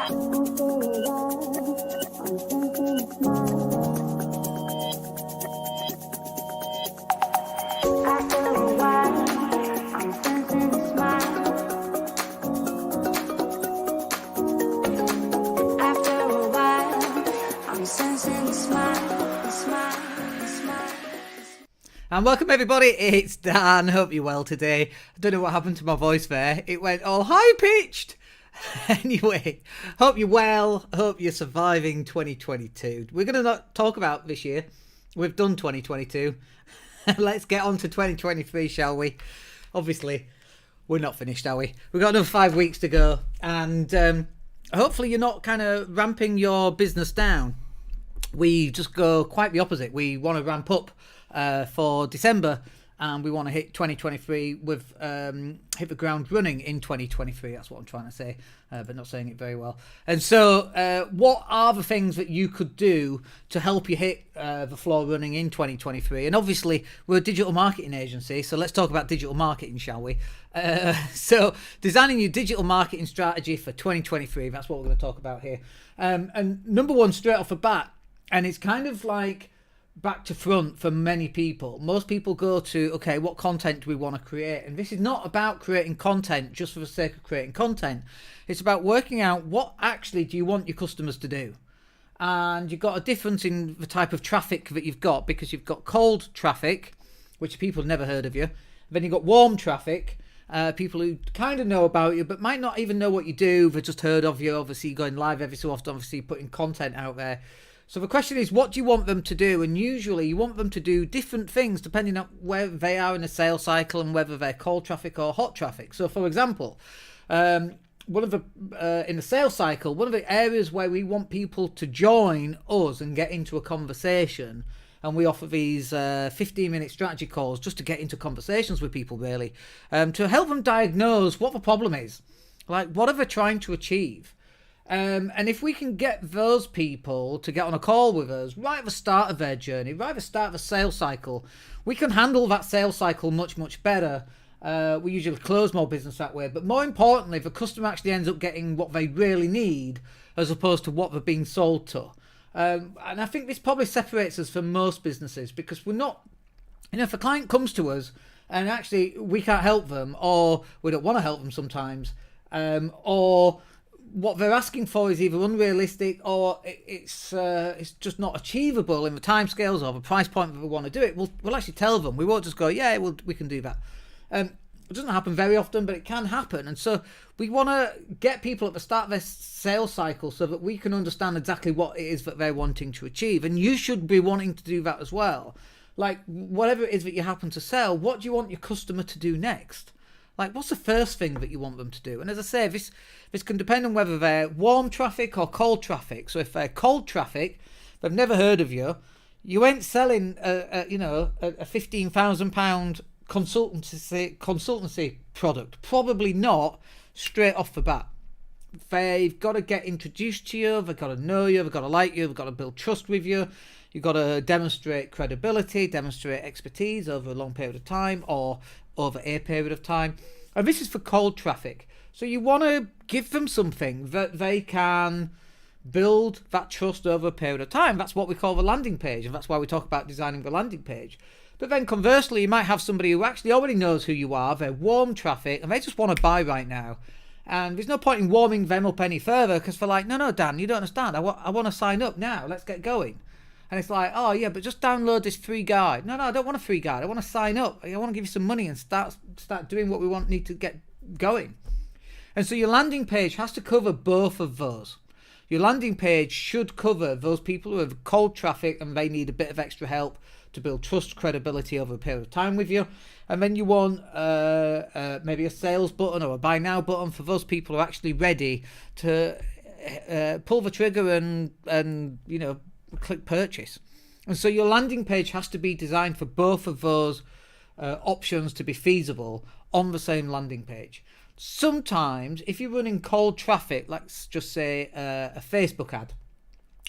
And welcome everybody, it's Dan. Hope you're well today. I don't know what happened to my voice there. It went all high-pitched. Anyway, hope you're well. Hope you're surviving 2022. We're going to talk about this year. We've done 2022. Let's get on to 2023, shall we? Obviously, we're not finished, are we? We've got another 5 weeks to go. And hopefully you're not kind of ramping your business down. We just go quite the opposite. We want to ramp up for December, and we want to hit 2023 with hit the ground running in 2023. That's what I'm trying to say, but not saying it very well. And so what are the things that you could do to help you hit the floor running in 2023? And obviously we're a digital marketing agency, so let's talk about digital marketing, shall we? So designing your digital marketing strategy for 2023, that's what we're going to talk about here. And number one, straight off the bat, and it's kind of like back to front for many people. Most people go to, okay, what content do we want to create? And this is not about creating content just for the sake of creating content. It's about working out what actually do you want your customers to do. And you've got a difference in the type of traffic that you've got, because you've got cold traffic, which people have never heard of you. Then you've got warm traffic, people who kind of know about you but might not even know what you do. They've just heard of you. Obviously, you're going live every so often, obviously putting content out there. So the question is, what do you want them to do? And usually you want them to do different things depending on where they are in the sales cycle and whether they're cold traffic or hot traffic. So for example, in the sales cycle, one of the areas where we want people to join us and get into a conversation, and we offer these 15-minute strategy calls just to get into conversations with people, really, to help them diagnose what the problem is. Like, what are they trying to achieve? And if we can get those people to get on a call with us right at the start of their journey, right at the start of the sales cycle, we can handle that sales cycle much, much better. We usually close more business that way. But more importantly, the customer actually ends up getting what they really need as opposed to what they're being sold to. And I think this probably separates us from most businesses, because we're not, if a client comes to us and actually we can't help them, or we don't want to help them sometimes, or what they're asking for is either unrealistic or it's just not achievable in the timescales or the price point that we want to do it, we'll actually tell them. We won't just go, yeah, we can do that. It doesn't happen very often, but it can happen. And so we want to get people at the start of their sales cycle so that we can understand exactly what it is that they're wanting to achieve. And you should be wanting to do that as well. Like, whatever it is that you happen to sell, what do you want your customer to do next? Like, what's the first thing that you want them to do? And as I say, this can depend on whether they're warm traffic or cold traffic. So if they're cold traffic, they've never heard of you, you ain't selling a £15,000 consultancy product. Probably not straight off the bat. They've got to get introduced to you, they've got to know you, they've got to like you, they've got to build trust with you. You've got to demonstrate credibility, demonstrate expertise over a long period of time or over a period of time. And this is for cold traffic. So you want to give them something that they can build that trust over a period of time. That's what we call the landing page, and that's why we talk about designing the landing page. But then conversely, you might have somebody who actually already knows who you are, they're warm traffic, and they just want to buy right now. And there's no point in warming them up any further, because they're like, no, Dan, you don't understand. I want to sign up now. Let's get going. And it's like, oh yeah, but just download this free guide. No, I don't want a free guide. I want to sign up. I want to give you some money and start doing what we need to get going. And so your landing page has to cover both of those. Your landing page should cover those people who have cold traffic and they need a bit of extra help to build trust, credibility over a period of time with you. And then you want maybe a sales button or a buy now button for those people who are actually ready to pull the trigger and click purchase. And so your landing page has to be designed for both of those options to be feasible on the same landing page. Sometimes if you're running cold traffic, let's just say a Facebook ad,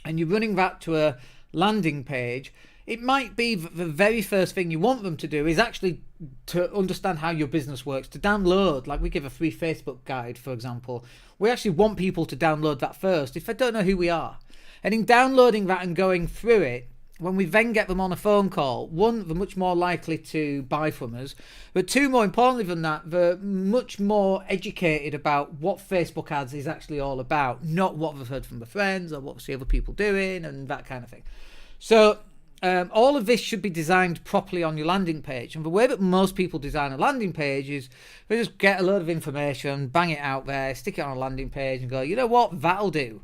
and you're running that to a landing page, it might be the very first thing you want them to do is actually to understand how your business works, to download, like we give a free Facebook guide, for example. We actually want people to download that first if they don't know who we are. And in downloading that and going through it, when we then get them on a phone call, one, they're much more likely to buy from us, but two, more importantly than that, they're much more educated about what Facebook ads is actually all about, not what they've heard from their friends or what they see other people doing and that kind of thing. So all of this should be designed properly on your landing page. And the way that most people design a landing page is they just get a load of information, bang it out there, stick it on a landing page and go, you know what, that'll do.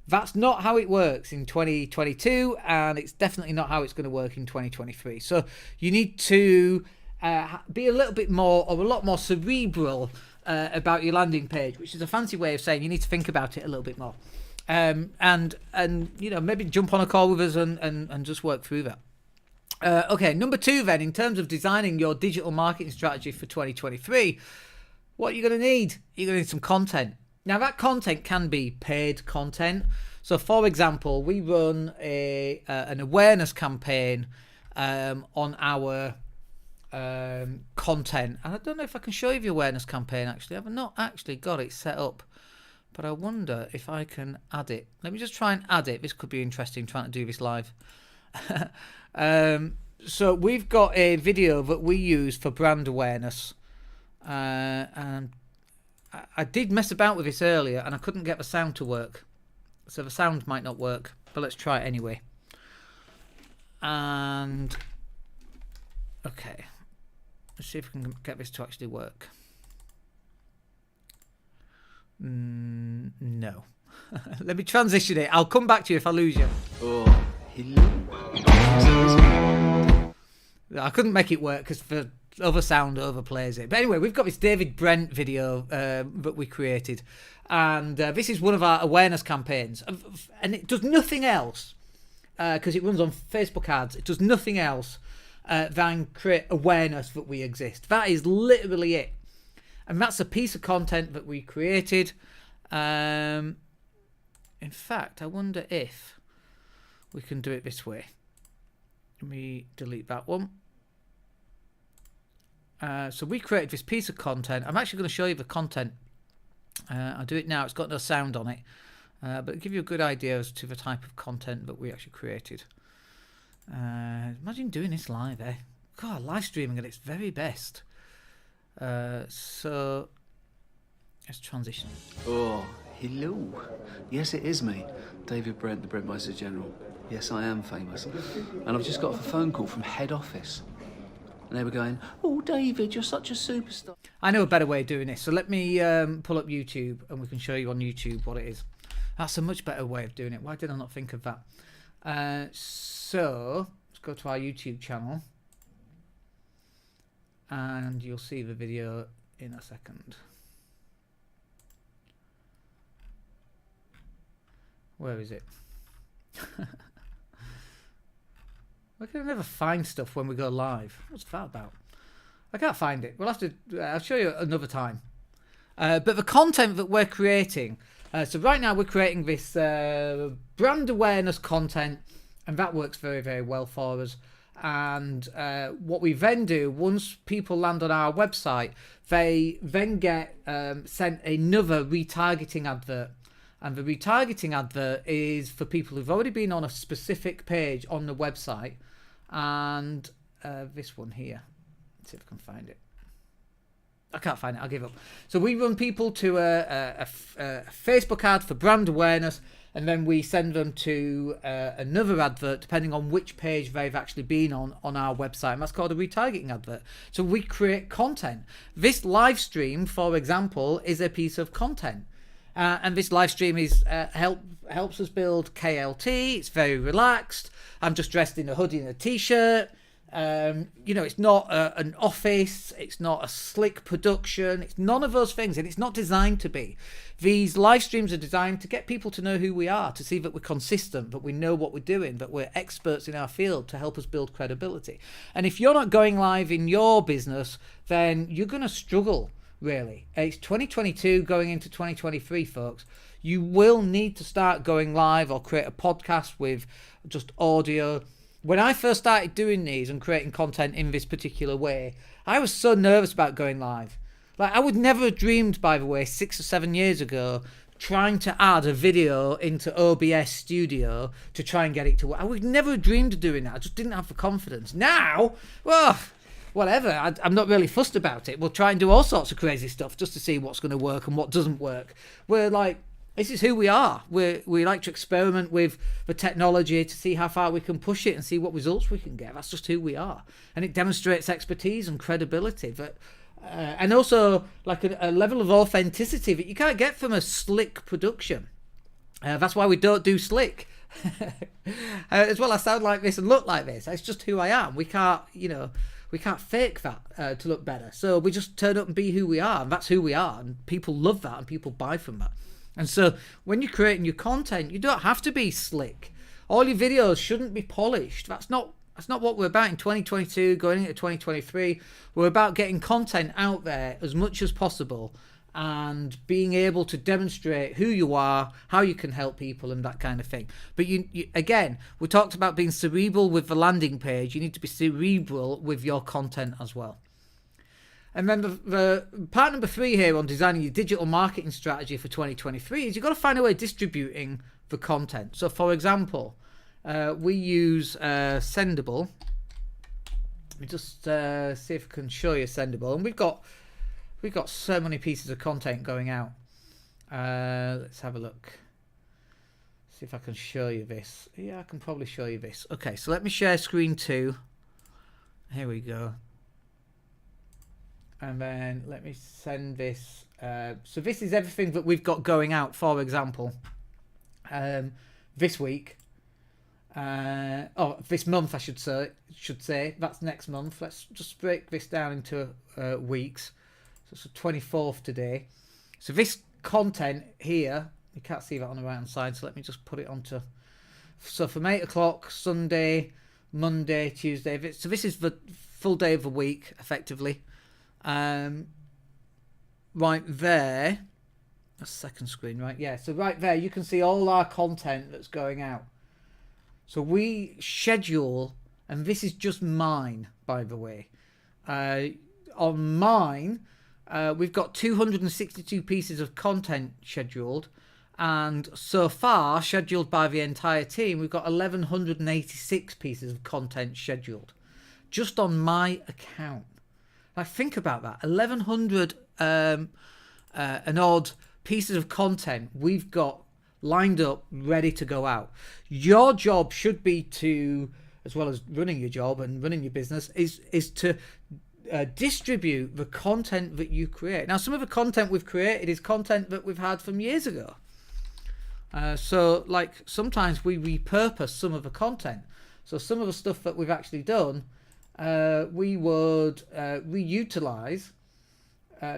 That's not how it works in 2022, and it's definitely not how it's going to work in 2023. So you need to be a little bit more, or a lot more cerebral about your landing page, which is a fancy way of saying you need to think about it a little bit more. And you know, maybe jump on a call with us and just work through that. Okay, number two then, in terms of designing your digital marketing strategy for 2023, what you're going to need, you're going to need some content. Now, that content can be paid content. So, for example, we run an awareness campaign on our content. And I don't know if I can show you the awareness campaign, actually. I've not actually got it set up. But I wonder if I can add it. Let me just try and add it. This could be interesting, trying to do this live. So, we've got a video that we use for brand awareness. And I did mess about with this earlier and I couldn't get the sound to work. So the sound might not work, but let's try it anyway. And okay, let's see if we can get this to actually work. No. Let me transition it. I'll come back to you if I lose you. Oh, hello. I couldn't make it work because the other sound overplays it. But anyway, we've got this David Brent video that we created. And this is one of our awareness campaigns. And it does nothing else, because it runs on Facebook ads. It does nothing else than create awareness that we exist. That is literally it. And that's a piece of content that we created. In fact, I wonder if we can do it this way. Let me delete that one. So we created this piece of content. I'm actually going to show you the content. I'll do it now. It's got no sound on it. But it'll give you a good idea as to the type of content that we actually created. Imagine doing this live, eh? God, live streaming at its very best. So let's transition. Oh, hello. Yes, it is me, David Brent, the Brentmeister General. Yes, I am famous. And I've just got a phone call from head office. And they were going, oh, David, you're such a superstar. I know a better way of doing this. So let me pull up YouTube and we can show you on YouTube what it is. That's a much better way of doing it. Why did I not think of that? So let's go to our YouTube channel. And you'll see the video in a second. Where is it? Why can I never find stuff when we go live? What's that about? I can't find it. We'll have to. I'll show you another time. But the content that we're creating. So right now we're creating this brand awareness content, and that works very, very well for us. And what we then do, once people land on our website, they then get sent another retargeting advert. And the retargeting advert is for people who've already been on a specific page on the website. And this one here. Let's see if I can find it. I can't find it. I'll give up. So we run people to a Facebook ad for brand awareness. And then we send them to another advert, depending on which page they've actually been on our website. And that's called a retargeting advert. So we create content. This live stream, for example, is a piece of content. And this live stream is helps us build KLT. It's very relaxed. I'm just dressed in a hoodie and a t-shirt. It's not an office. It's not a slick production. It's none of those things, and it's not designed to be. These live streams are designed to get people to know who we are, to see that we're consistent, that we know what we're doing, that we're experts in our field, to help us build credibility. And if you're not going live in your business, then you're going to struggle. Really, it's 2022 going into 2023, folks. You will need to start going live or create a podcast with just audio. when I first started doing these and creating content in this particular way, I was so nervous about going live. Like, I would never have dreamed, by the way, 6 or 7 years ago, trying to add a video into OBS Studio to try and get it to work. I would never have dreamed of doing that. I just didn't have the confidence. Now, well, whatever. I'm not really fussed about it. We'll try and do all sorts of crazy stuff just to see what's going to work and what doesn't work. We're like, this is who we are. We like to experiment with the technology to see how far we can push it and see what results we can get. That's just who we are. And it demonstrates expertise and credibility. That, and also like a level of authenticity that you can't get from a slick production. That's why we don't do slick. As well, I sound like this and look like this. It's just who I am. We can't fake that to look better. So we just turn up and be who we are. And that's who we are. And people love that and people buy from that. And so when you're creating your content, you don't have to be slick. All your videos shouldn't be polished. That's not what we're about in 2022, going into 2023. We're about getting content out there as much as possible and being able to demonstrate who you are, how you can help people and that kind of thing. But you again, we talked about being cerebral with the landing page. You need to be cerebral with your content as well. And then the part number 3 here on designing your digital marketing strategy for 2023 is you've got to find a way of distributing the content. So, for example, we use Sendable. Let me just see if I can show you Sendable. And we've got so many pieces of content going out. Let's have a look. See if I can show you this. Yeah, I can probably show you this. Okay, so let me share screen 2. Here we go. And then let me send this. So this is everything that we've got going out, for example, this week. This month, I should say. That's next month. Let's just break this down into weeks. So it's the 24th today. So this content here, you can't see that on the right hand side, so let me just put it onto. So from 8 o'clock, Sunday, Monday, Tuesday. So this is the full day of the week, effectively. Right there, a second screen, right? Yeah, so right there you can see all our content that's going out. So we schedule, and this is just mine, by the way. On mine, we've got 262 pieces of content scheduled, and so far, scheduled by the entire team, we've got 1,186 pieces of content scheduled, just on my account. Like, think about that. 1,100 and odd pieces of content we've got lined up, ready to go out. Your job should be to, as well as running your job and running your business, is to distribute the content that you create. Now, some of the content we've created is content that we've had from years ago. So, like, sometimes we repurpose some of the content. So some of the stuff that we've actually done, we would reutilize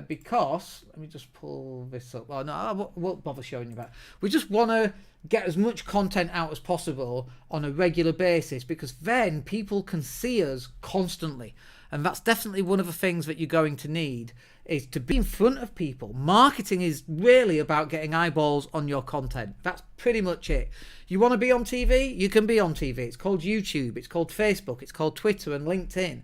because, let me just pull this up. Oh no, I won't bother showing you that. We just want to get as much content out as possible on a regular basis, because then people can see us constantly. And that's definitely one of the things that you're going to need, is to be in front of people. Marketing is really about getting eyeballs on your content. That's pretty much it. You want to be on TV? You can be on TV. It's called YouTube. It's called Facebook. It's called Twitter and LinkedIn.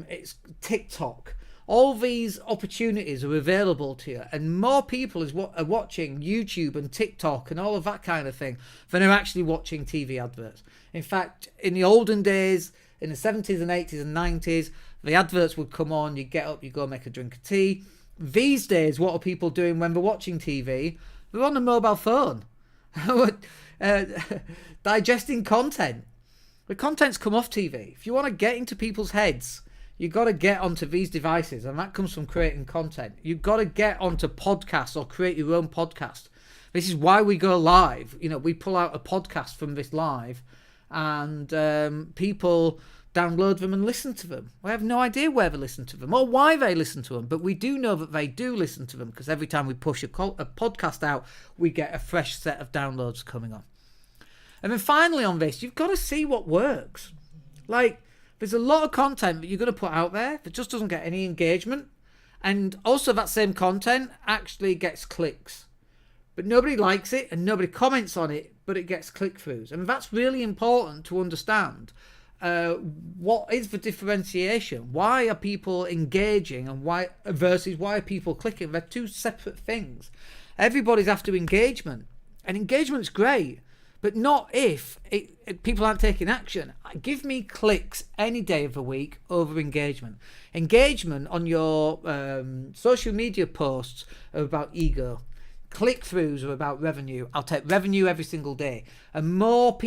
It's TikTok. All these opportunities are available to you, and more people are watching YouTube and TikTok and all of that kind of thing than are actually watching TV adverts. In fact, in the olden days, in the 70s and 80s and 90s, the adverts would come on, you get up, you go make a drink of tea. These days, what are people doing when they're watching TV? They're on a mobile phone, digesting content. The content's come off TV. If you want to get into people's heads, you've got to get onto these devices, and that comes from creating content. You've got to get onto podcasts or create your own podcast. This is why we go live. You know, we pull out a podcast from this live, and people download them and listen to them. We have no idea where they listen to them or why they listen to them, but we do know that they do listen to them, because every time we push a podcast out, we get a fresh set of downloads coming on. And then finally on this, you've got to see what works. Like, there's a lot of content that you're going to put out there that just doesn't get any engagement. And also that same content actually gets clicks. but nobody likes it and nobody comments on it, but it gets click-throughs. And that's really important to understand. What is the differentiation? Why are people engaging and why are people clicking? They're two separate things. Everybody's after engagement, and engagement's great, but not if people aren't taking action. Give me clicks any day of the week over engagement. Engagement on your social media posts are about ego. Click-throughs are about revenue. I'll take revenue every single day. And most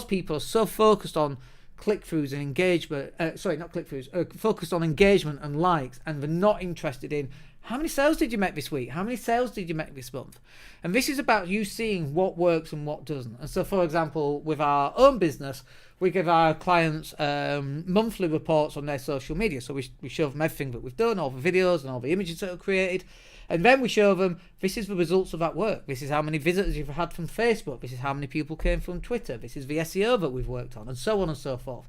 people are so focused on click-throughs and engagement. Not click-throughs. Focused on engagement and likes, and they're not interested in how many sales did you make this week? How many sales did you make this month? And this is about you seeing what works and what doesn't. And so, for example, with our own business, we give our clients monthly reports on their social media. So we show them everything that we've done, all the videos and all the images that are created. And then we show them, this is the results of that work. This is how many visitors you've had from Facebook. This is how many people came from Twitter. This is the SEO that we've worked on, and so on and so forth.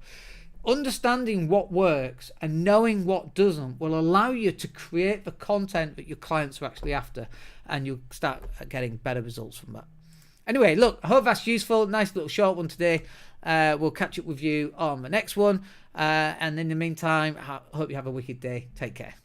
Understanding what works and knowing what doesn't will allow you to create the content that your clients are actually after, and you'll start getting better results from that. Anyway, look, I hope that's useful. Nice little short one today. We'll catch up with you on the next one. And in the meantime, I hope you have a wicked day. Take care.